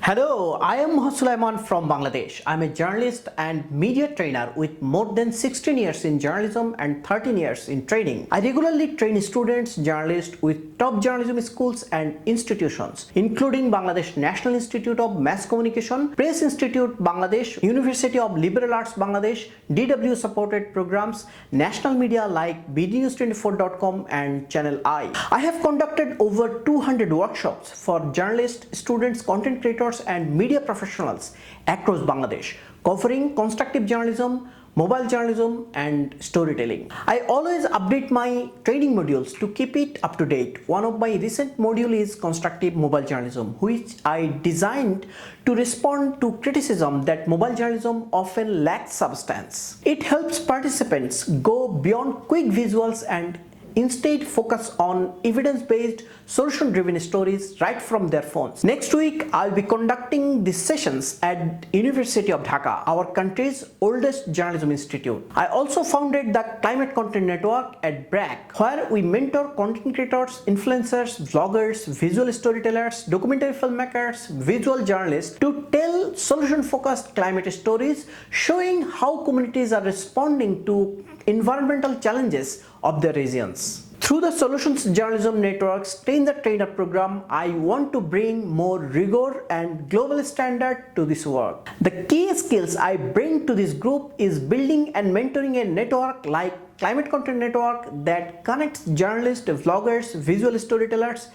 Hello, I am Muha Suliman from Bangladesh. I am a journalist and media trainer with more than 16 years in journalism and 13 years in training. I regularly train students, journalists with top journalism schools and institutions, including Bangladesh National Institute of Mass Communication, Press Institute Bangladesh, University of Liberal Arts Bangladesh, DW supported programs, national media like bdnews24.com and Channel I. I have conducted over 200 workshops for journalists, students, content creators and media professionals across Bangladesh, covering constructive journalism, mobile journalism and storytelling. I always update my training modules to keep it up to date. One of my recent modules is constructive mobile journalism, which I designed to respond to criticism that mobile journalism often lacks substance. It helps participants go beyond quick visuals and instead focus on evidence-based, solution-driven stories right from their phones. Next week, I'll be conducting these sessions at University of Dhaka, our country's oldest journalism institute. I also founded the Climate Content Network at BRAC, where we mentor content creators, influencers, vloggers, visual storytellers, documentary filmmakers, visual journalists to tell solution-focused climate stories, showing how communities are responding to environmental challenges of their regions. Through the Solutions Journalism Network's Train the Trainer program, I want to bring more rigor and global standard to this work. The key skills I bring to this group is building and mentoring a network like Climate Content Network that connects journalists, vloggers, visual storytellers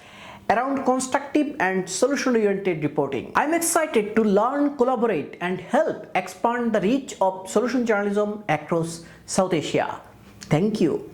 around constructive and solution-oriented reporting. I'm excited to learn, collaborate, and help expand the reach of solution journalism across South Asia. Thank you.